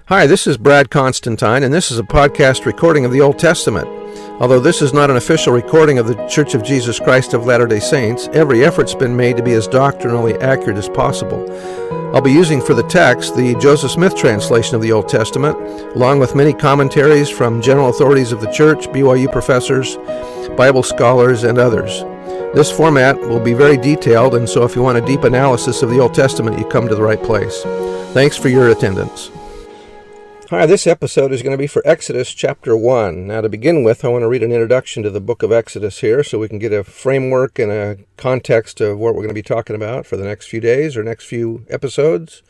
Hi, this is Brad Constantine, and this is a podcast recording of the Old Testament. Although this is not an official recording of the Church of Jesus Christ of Latter-day Saints, every effort's been made to be as doctrinally accurate as possible. I'll be using for the text the Joseph Smith translation of the Old Testament, along with many commentaries from general authorities of the Church, BYU professors, Bible scholars, and others. This format will be very detailed, and so if you want a deep analysis of the Old Testament, you come to the right place. Thanks for your attendance. Hi, this episode is going to be for Exodus chapter 1. Now, to begin with, I want to read an introduction to the book of Exodus here so we can get a framework and a context of what we're going to be talking about for the next few days or next few episodes.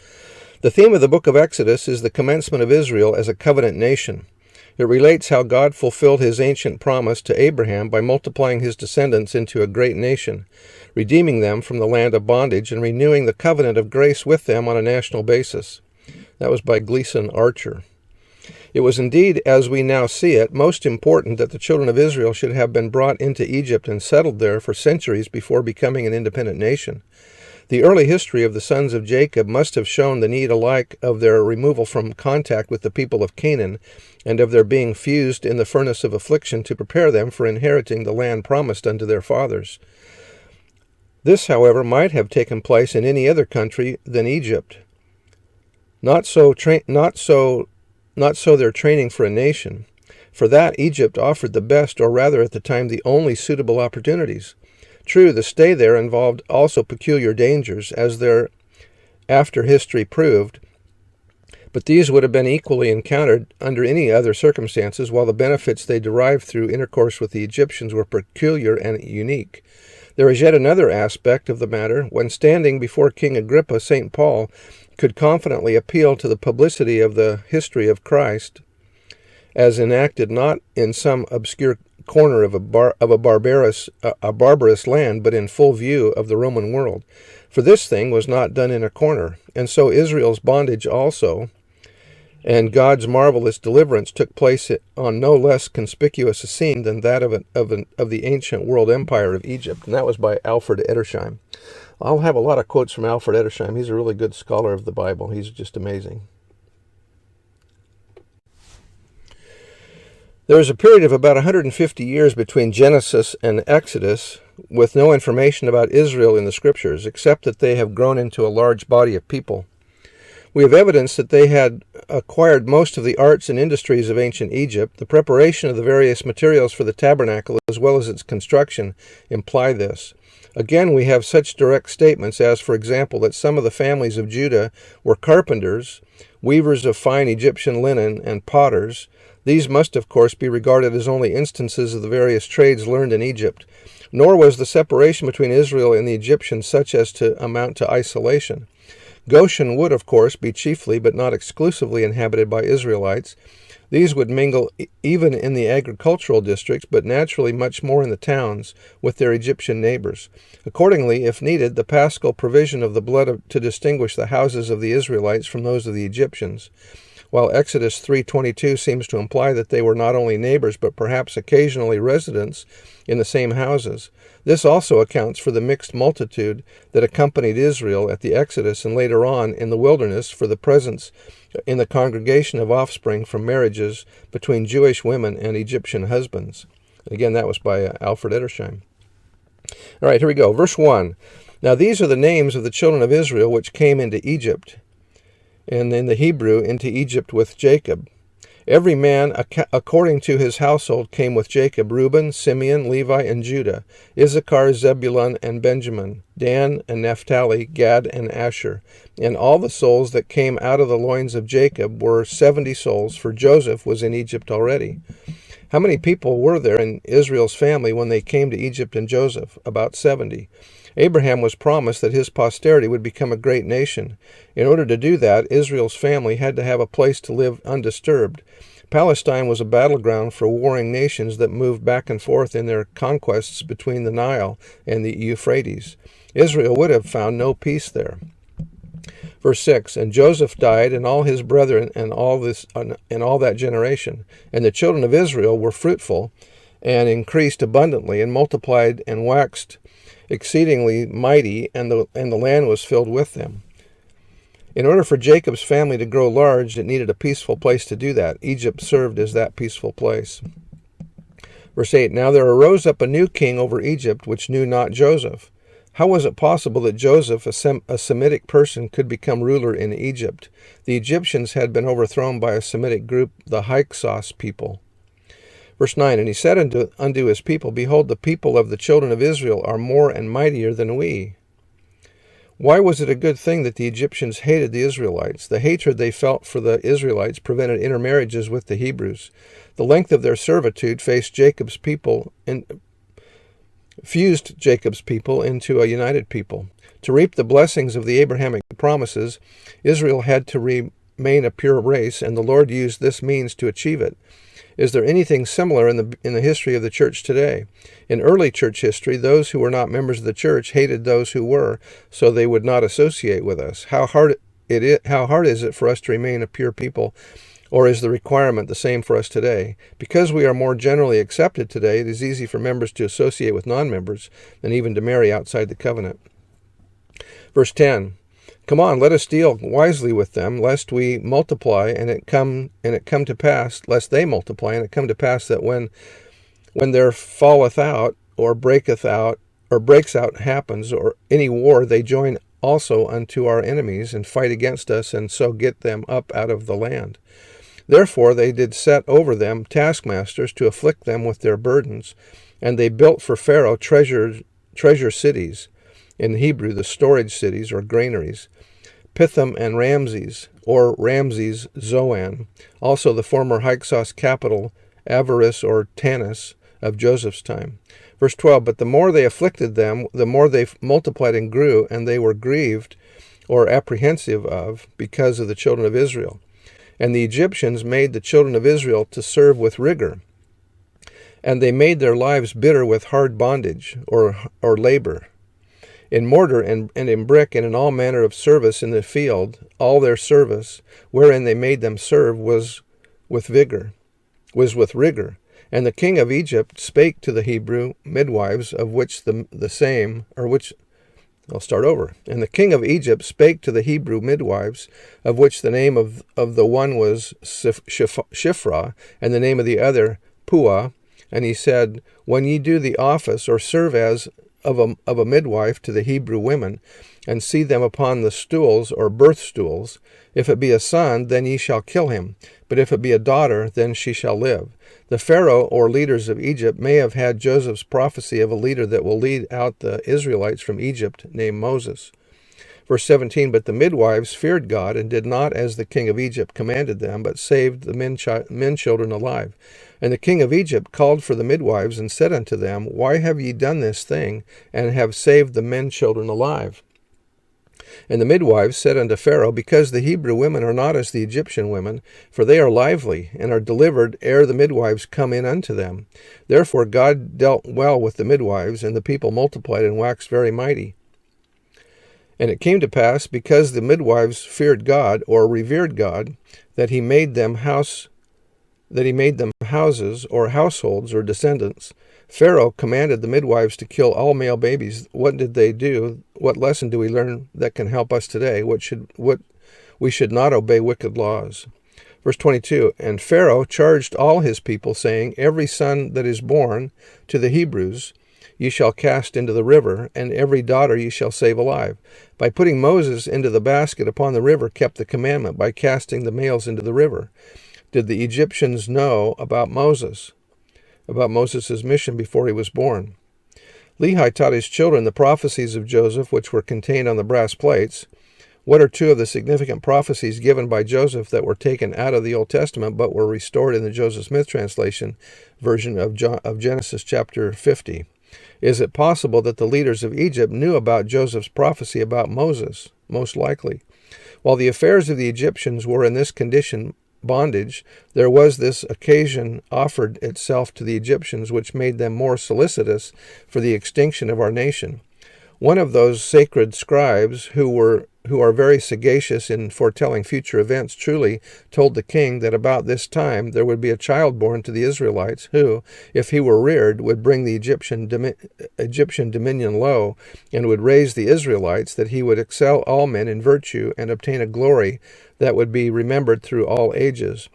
The theme of the book of Exodus is the commencement of Israel as a covenant nation. It relates how God fulfilled his ancient promise to Abraham by multiplying his descendants into a great nation, redeeming them from the land of bondage and renewing the covenant of grace with them on a national basis. That was by Gleason Archer. It was indeed, as we now see it, most important that the children of Israel should have been brought into Egypt and settled there for centuries before becoming an independent nation. The early history of the sons of Jacob must have shown the need alike of their removal from contact with the people of Canaan and of their being fused in the furnace of affliction to prepare them for inheriting the land promised unto their fathers. This, however, might have taken place in any other country than Egypt. Not so their training for a nation. For that, Egypt offered the best, or rather at the time the only suitable opportunities. True, the stay there involved also peculiar dangers, as their after history proved, but these would have been equally encountered under any other circumstances, while the benefits they derived through intercourse with the Egyptians were peculiar and unique. There is yet another aspect of the matter. When standing before King Agrippa, St. Paul could confidently appeal to the publicity of the history of Christ as enacted not in some obscure corner of a barbarous land, but in full view of the Roman world. For this thing was not done in a corner, and so Israel's bondage also, and God's marvelous deliverance took place on no less conspicuous a scene than that of the ancient world empire of Egypt, and that was by Alfred Edersheim. I'll have a lot of quotes from Alfred Edersheim. He's a really good scholar of the Bible. He's just amazing. There was a period of about 150 years between Genesis and Exodus with no information about Israel in the Scriptures, except that they have grown into a large body of people. We have evidence that they had acquired most of the arts and industries of ancient Egypt. The preparation of the various materials for the tabernacle, as well as its construction, imply this. Again, we have such direct statements as, for example, that some of the families of Judah were carpenters, weavers of fine Egyptian linen, and potters. These must, of course, be regarded as only instances of the various trades learned in Egypt. Nor was the separation between Israel and the Egyptians such as to amount to isolation. Goshen would, of course, be chiefly but not exclusively inhabited by Israelites. These would mingle even in the agricultural districts, but naturally much more in the towns, with their Egyptian neighbors. Accordingly, if needed, the paschal provision of the blood to distinguish the houses of the Israelites from those of the Egyptians, while Exodus 3:22 seems to imply that they were not only neighbors, but perhaps occasionally residents in the same houses. This also accounts for the mixed multitude that accompanied Israel at the Exodus and later on in the wilderness for the presence in the congregation of offspring from marriages between Jewish women and Egyptian husbands. Again, that was by Alfred Edersheim. All right, here we go. Verse 1. Now these are the names of the children of Israel which came into Egypt, and in the Hebrew into Egypt with Jacob. Every man according to his household came with Jacob: Reuben, Simeon, Levi, and Judah, Issachar, Zebulun, and Benjamin, Dan and Naphtali, Gad and Asher. And all the souls that came out of the loins of Jacob were 70 souls, for Joseph was in Egypt already. How many people were there in Israel's family when they came to Egypt and Joseph? About 70. Abraham was promised that his posterity would become a great nation. In order to do that, Israel's family had to have a place to live undisturbed. Palestine was a battleground for warring nations that moved back and forth in their conquests between the Nile and the Euphrates. Israel would have found no peace there. Verse 6, and Joseph died, and all his brethren, and all that generation. And the children of Israel were fruitful, and increased abundantly, and multiplied, and waxed exceedingly mighty, and the land was filled with them. In order for Jacob's family to grow large, it needed a peaceful place to do that. Egypt served as that peaceful place. Verse 8, Now there arose up a new king over Egypt, which knew not Joseph. How was it possible that Joseph, a Semitic person, could become ruler in Egypt? The Egyptians had been overthrown by a Semitic group, the Hyksos people. Verse 9, And he said unto his people, Behold, the people of the children of Israel are more and mightier than we. Why was it a good thing that the Egyptians hated the Israelites? The hatred they felt for the Israelites prevented intermarriages with the Hebrews. The length of their servitude fused Jacob's people into a united people. To reap the blessings of the Abrahamic promises, Israel had to remain a pure race, and the Lord used this means to achieve it. Is there anything similar in the history of the church today? In early church history, those who were not members of the church hated those who were, so they would not associate with us. How hard is it for us to remain a pure people, or is the requirement the same for us today? Because we are more generally accepted today, it is easy for members to associate with non-members and even to marry outside the covenant. Verse 10. Come on, let us deal wisely with them, lest we multiply, and it come to pass, lest they multiply, and it come to pass that when there falleth out, or breaketh out, or breaks out happens, or any war, they join also unto our enemies, and fight against us, and so get them up out of the land. Therefore they did set over them taskmasters to afflict them with their burdens, and they built for Pharaoh treasure cities, in Hebrew the storage cities or granaries, Pithom and Ramses, or Ramses Zoan, also the former Hyksos capital, Avaris or Tanis, of Joseph's time. Verse 12, But the more they afflicted them, the more they multiplied and grew, and they were grieved, or apprehensive of, because of the children of Israel. And the Egyptians made the children of Israel to serve with rigor, and they made their lives bitter with hard bondage, or labor. In mortar and in brick and in all manner of service in the field, all their service, wherein they made them serve, was with rigor. And the king of Egypt spake to the Hebrew midwives, of which And the king of Egypt spake to the Hebrew midwives, of which the name of the one was Shiphrah, and the name of the other Puah. And he said, When ye do the office, or serve as of a midwife to the Hebrew women, and see them upon the stools or birth stools, if it be a son, then ye shall kill him, but if it be a daughter, then she shall live. The Pharaoh or leaders of Egypt may have had Joseph's prophecy of a leader that will lead out the Israelites from Egypt, named Moses. Verse 17, But the midwives feared God, and did not as the king of Egypt commanded them, but saved the men children alive. And the king of Egypt called for the midwives, and said unto them, Why have ye done this thing, and have saved the men children alive? And the midwives said unto Pharaoh, Because the Hebrew women are not as the Egyptian women, for they are lively, and are delivered ere the midwives come in unto them. Therefore God dealt well with the midwives, and the people multiplied and waxed very mighty. And it came to pass, because the midwives feared God, or revered God, that he made them houses, or households, or descendants. Pharaoh commanded the midwives to kill all male babies. What did they do? What lesson do we learn that can help us today? We should not obey wicked laws. Verse 22, And Pharaoh charged all his people, saying, Every son that is born to the Hebrews ye shall cast into the river, and every daughter ye shall save alive. By putting Moses into the basket upon the river kept the commandment, by casting the males into the river. Did the Egyptians know about Moses' mission before he was born? Lehi taught his children the prophecies of Joseph, which were contained on the brass plates. What are two of the significant prophecies given by Joseph that were taken out of the Old Testament but were restored in the Joseph Smith translation version of Genesis chapter 50? Is it possible that the leaders of Egypt knew about Joseph's prophecy about Moses? Most likely. While the affairs of the Egyptians were in this condition, bondage, there was this occasion offered itself to the Egyptians, which made them more solicitous for the extinction of our nation. One of those sacred scribes who are very sagacious in foretelling future events truly told the king that about this time there would be a child born to the Israelites who, if he were reared, would bring the Egyptian dominion low and would raise the Israelites, that he would excel all men in virtue and obtain a glory that would be remembered through all ages.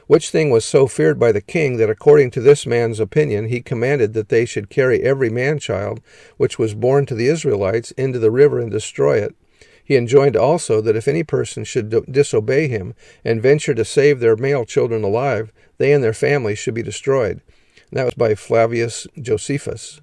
Which thing was so feared by the king that according to this man's opinion he commanded that they should carry every man-child which was born to the Israelites into the river and destroy it. He enjoined also that if any person should disobey him and venture to save their male children alive, they and their families should be destroyed. And that was by Flavius Josephus.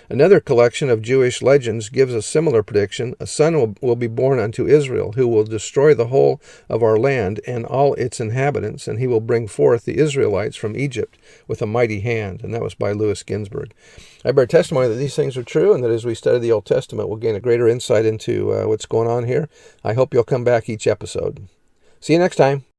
Another collection of Jewish legends gives a similar prediction. A son will be born unto Israel, who will destroy the whole of our land and all its inhabitants, and he will bring forth the Israelites from Egypt with a mighty hand. And that was by Louis Ginsburg. I bear testimony that these things are true, and that as we study the Old Testament, we'll gain a greater insight into what's going on here. I hope you'll come back each episode. See you next time.